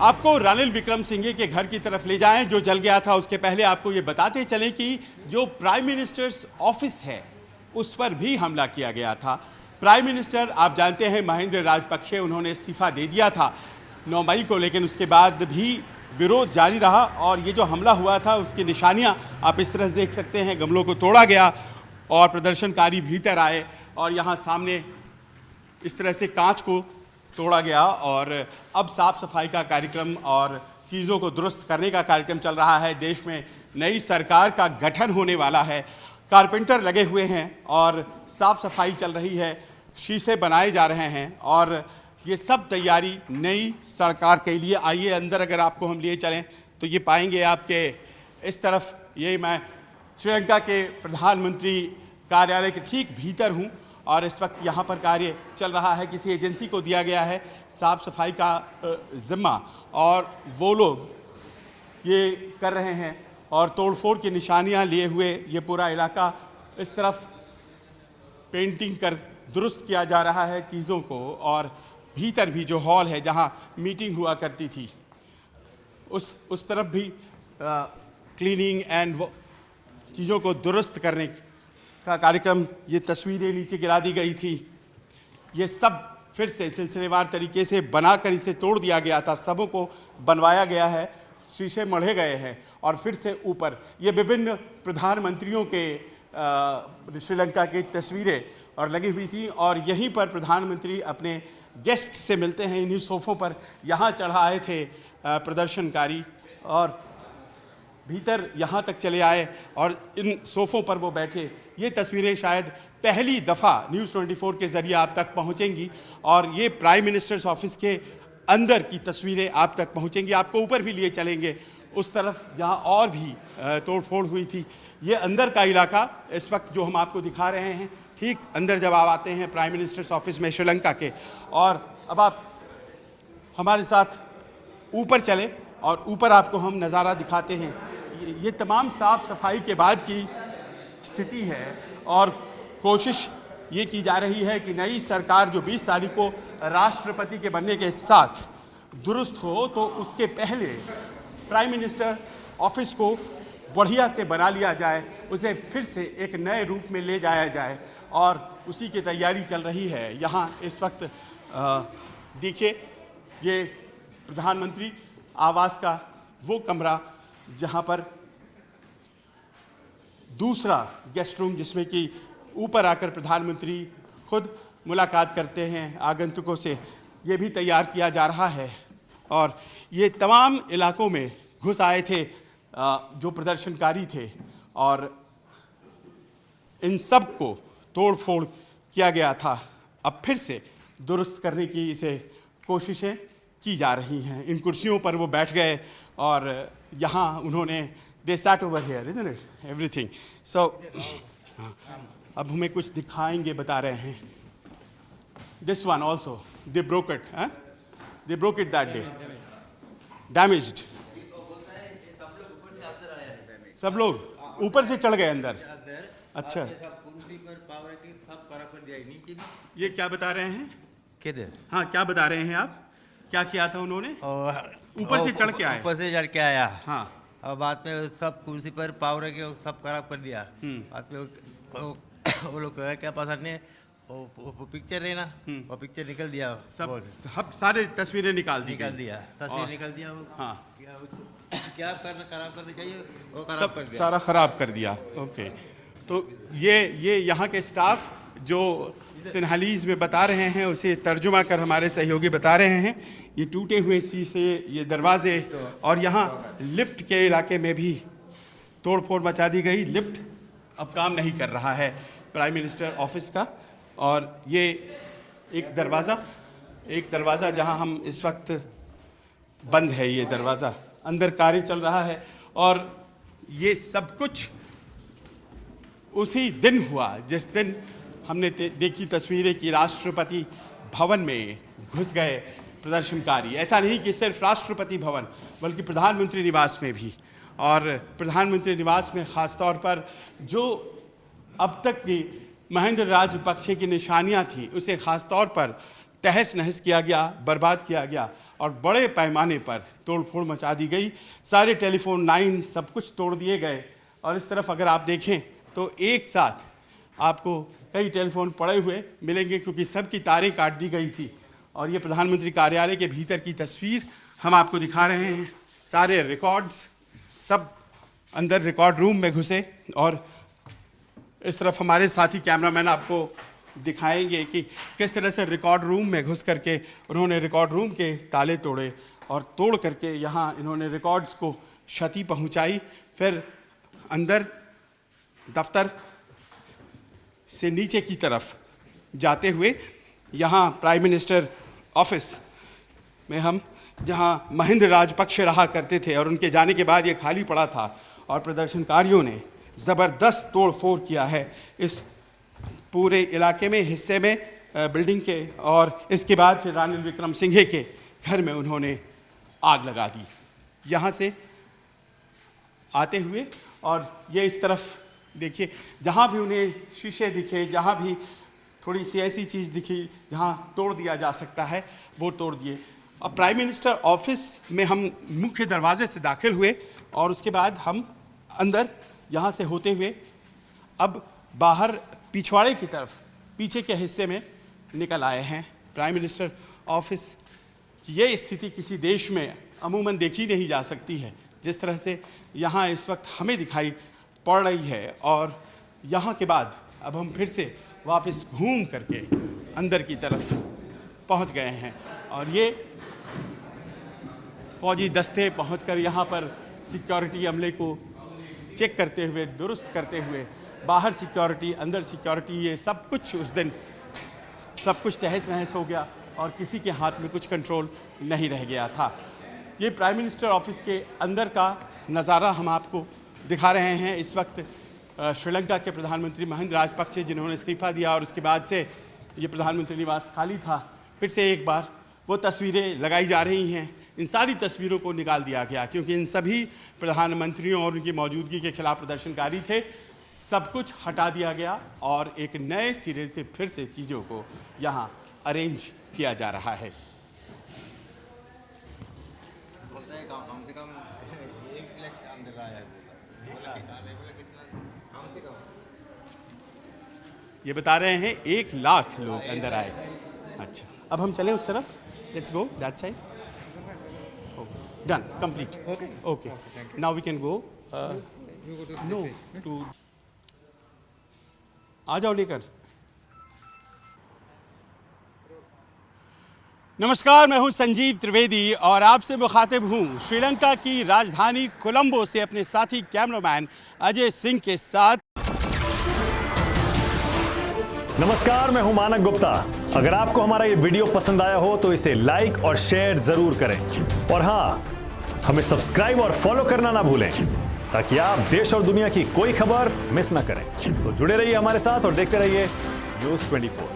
आपको रानिल विक्रमसिंघे के घर की तरफ ले जाएं जो जल गया था। उसके पहले आपको ये बताते चलें कि जो प्राइम मिनिस्टर्स ऑफिस है उस पर भी हमला किया गया था। प्राइम मिनिस्टर आप जानते हैं महिंद्रा राजपक्षे, उन्होंने इस्तीफा दे दिया था 9 मई को, लेकिन उसके बाद भी विरोध जारी रहा और ये जो हमला हुआ था उसकी निशानियां आप इस तरह से देख सकते हैं। गमलों को तोड़ा गया और प्रदर्शनकारी भीतर आए और यहाँ सामने इस तरह से कांच को तोड़ा गया और अब साफ सफाई का कार्यक्रम और चीज़ों को दुरुस्त करने का कार्यक्रम चल रहा है। देश में नई सरकार का गठन होने वाला है, कारपेंटर लगे हुए हैं और साफ सफाई चल रही है, शीशे बनाए जा रहे हैं और ये सब तैयारी नई सरकार के लिए। आइए अंदर अगर आपको हम लिए चलें तो ये पाएंगे आपके इस तरफ, ये मैं श्रीलंका के प्रधानमंत्री कार्यालय के ठीक भीतर हूँ और इस वक्त यहाँ पर कार्य चल रहा है। किसी एजेंसी को दिया गया है साफ सफाई का जिम्मा और वो लोग ये कर रहे हैं और तोड़फोड़ की निशानियाँ लिए हुए ये पूरा इलाका इस तरफ पेंटिंग कर दुरुस्त किया जा रहा है चीज़ों को। और भीतर भी जो हॉल है जहाँ मीटिंग हुआ करती थी उस तरफ भी क्लीनिंग एंड वो चीज़ों को दुरुस्त करने का कार्यक्रम, ये तस्वीरें नीचे गिरा दी गई थी। ये सब फिर से सिलसिलेवार तरीके से बनाकर इसे तोड़ दिया गया था, सबों को बनवाया गया है, शीशे मढ़े गए हैं और फिर से ऊपर ये विभिन्न प्रधानमंत्रियों के श्रीलंका की तस्वीरें और लगी हुई थी और यहीं पर प्रधानमंत्री अपने गेस्ट से मिलते हैं। इन्हीं सोफ़ों पर यहाँ चढ़ाए थे प्रदर्शनकारी और भीतर यहाँ तक चले आए और इन सोफ़ों पर वो बैठे। ये तस्वीरें शायद पहली दफ़ा न्यूज़ 24 के ज़रिए आप तक पहुँचेंगी और ये प्राइम मिनिस्टर्स ऑफिस के अंदर की तस्वीरें आप तक पहुँचेंगी। आपको ऊपर भी लिए चलेंगे उस तरफ जहाँ और भी तोड़फोड़ हुई थी। ये अंदर का इलाका इस वक्त जो हम आपको दिखा रहे हैं, ठीक अंदर जब आप आते हैं प्राइम मिनिस्टर्स ऑफिस में श्रीलंका के। और अब आप हमारे साथ ऊपर चले और ऊपर आपको हम नज़ारा दिखाते हैं। ये तमाम साफ सफाई के बाद की स्थिति है और कोशिश ये की जा रही है कि नई सरकार जो 20 तारीख को राष्ट्रपति के बनने के साथ दुरुस्त हो तो उसके पहले प्राइम मिनिस्टर ऑफिस को बढ़िया से बना लिया जाए, उसे फिर से एक नए रूप में ले जाया जाए और उसी की तैयारी चल रही है। यहाँ इस वक्त देखिए ये प्रधानमंत्री आवास का वो कमरा जहाँ पर दूसरा गेस्ट रूम जिसमें कि ऊपर आकर प्रधानमंत्री खुद मुलाकात करते हैं आगंतुकों से, ये भी तैयार किया जा रहा है। और ये तमाम इलाकों में घुस आए थे जो प्रदर्शनकारी थे और इन सब को तोड़-फोड़ किया गया था। अब फिर से दुरुस्त करने की इसे कोशिशें की जा रही हैं। इन कुर्सियों पर वो बैठ गए और यहाँ उन्होंने they sat over here, isn't it? Everything. So, अब हमें कुछ दिखाएंगे, बता रहे हैं। This one also, they broke it, huh? They broke it that day. Damaged. सब लोग ऊपर से चढ़ गए अंदर। अच्छा। ये क्या बता रहे हैं? किधर? हाँ, क्या बता रहे हैं आप? क्या किया था उन्होंने? ऊपर से चढ़ के आए। ऊपर से चढ़ के आया। हाँ। और बाद में सब कुर्सी पर पाव रख के सब खराब कर दिया। बाद में वो लोग क्या पसंद नहीं, वो पिक्चर है ना, वो पिक्चर निकल दिया। सब सारे तस्वीरें निकाल दिया। तस्वीर निकल दिया। हाँ। क्या करना खराब करना चाहिए वो खराब कर दिया। सारा खराब कर दिया। ओके, तो ये यहाँ के स्टाफ जो सिन्हालीज में बता रहे हैं उसे तर्जुमा कर हमारे सहयोगी बता रहे हैं। ये टूटे हुए शीशे, ये दरवाजे और यहाँ लिफ्ट के इलाके में भी तोड़फोड़ मचा दी गई। लिफ्ट अब काम नहीं कर रहा है प्राइम मिनिस्टर ऑफिस का और ये एक दरवाज़ा जहाँ हम इस वक्त बंद है, ये दरवाज़ा अंदर कार्य चल रहा है और ये सब कुछ उसी दिन हुआ जिस दिन हमने देखी तस्वीरें कि राष्ट्रपति भवन में घुस गए प्रदर्शनकारी। ऐसा नहीं कि सिर्फ राष्ट्रपति भवन बल्कि प्रधानमंत्री निवास में भी, और प्रधानमंत्री निवास में ख़ास तौर पर जो अब तक की महिंद्रा राजपक्षे की निशानियां थी उसे ख़ास तौर पर तहस नहस किया गया, बर्बाद किया गया और बड़े पैमाने पर तोड़फोड़ मचा दी गई। सारे टेलीफोन लाइन सब कुछ तोड़ दिए गए और इस तरफ अगर आप देखें तो एक साथ आपको कई टेलीफोन पड़े हुए मिलेंगे क्योंकि सबकी तारें काट दी गई थी। और ये प्रधानमंत्री कार्यालय के भीतर की तस्वीर हम आपको दिखा रहे हैं। सारे रिकॉर्ड्स सब अंदर रिकॉर्ड रूम में घुसे और इस तरफ हमारे साथी कैमरामैन आपको दिखाएंगे कि किस तरह से रिकॉर्ड रूम में घुस करके उन्होंने रिकॉर्ड रूम के ताले तोड़े और तोड़ करके यहाँ इन्होंने रिकॉर्ड्स को क्षति पहुँचाई। फिर अंदर दफ्तर से नीचे की तरफ जाते हुए यहाँ प्राइम मिनिस्टर ऑफिस में हम जहाँ महेंद्र राजपक्षे रहा करते थे और उनके जाने के बाद ये खाली पड़ा था और प्रदर्शनकारियों ने ज़बरदस्त तोड़ फोड़ किया है इस पूरे इलाके में, हिस्से में, बिल्डिंग के। और इसके बाद फिर रानिल विक्रमसिंघे के घर में उन्होंने आग लगा दी। यहाँ से आते हुए और ये इस तरफ देखिए, जहाँ भी उन्हें शीशे दिखे, जहाँ भी थोड़ी सी ऐसी चीज़ दिखी जहाँ तोड़ दिया जा सकता है वो तोड़ दिए। अब प्राइम मिनिस्टर ऑफिस में हम मुख्य दरवाजे से दाखिल हुए और उसके बाद हम अंदर यहाँ से होते हुए अब बाहर पिछवाड़े की तरफ पीछे के हिस्से में निकल आए हैं। प्राइम मिनिस्टर ऑफिस की ये स्थिति किसी देश में अमूमन देखी नहीं जा सकती है जिस तरह से यहाँ इस वक्त हमें दिखाई पड़ रही है। और यहाँ के बाद अब हम फिर से वापस घूम करके अंदर की तरफ पहुँच गए हैं और ये फौजी दस्ते पहुंचकर यहाँ पर सिक्योरिटी अमले को चेक करते हुए, दुरुस्त करते हुए, बाहर सिक्योरिटी, अंदर सिक्योरिटी, ये सब कुछ उस दिन सब कुछ तहस नहस हो गया और किसी के हाथ में कुछ कंट्रोल नहीं रह गया था। ये प्राइम मिनिस्टर ऑफिस के अंदर का नज़ारा हम आपको दिखा रहे हैं। इस वक्त श्रीलंका के प्रधानमंत्री महेंद्र राजपक्षे जिन्होंने इस्तीफ़ा दिया और उसके बाद से ये प्रधानमंत्री निवास खाली था, फिर से एक बार वो तस्वीरें लगाई जा रही हैं। इन सारी तस्वीरों को निकाल दिया गया क्योंकि इन सभी प्रधानमंत्रियों और उनकी मौजूदगी के खिलाफ प्रदर्शनकारी थे। सब कुछ हटा दिया गया और एक नए सिरे से फिर से चीज़ों को यहाँ अरेंज किया जा रहा है। कम से कम 1 लाख अंदर आया है। ये बता रहे हैं 1 लाख लोग अंदर आए। अच्छा, अब हम चलें उस तरफ। Let's go that side. Done, complete. Okay, now we can go. No to, आ जाओ लेकर। नमस्कार, मैं हूं संजीव त्रिवेदी और आपसे मुखातिब हूं श्रीलंका की राजधानी कोलंबो से अपने साथी कैमरामैन अजय सिंह के साथ। नमस्कार, मैं हूं मानक गुप्ता। अगर आपको हमारा ये वीडियो पसंद आया हो तो इसे लाइक और शेयर जरूर करें और हाँ, हमें सब्सक्राइब और फॉलो करना ना भूलें ताकि आप देश और दुनिया की कोई खबर मिस ना करें। तो जुड़े रहिए हमारे साथ और देखते रहिए न्यूज़ 24।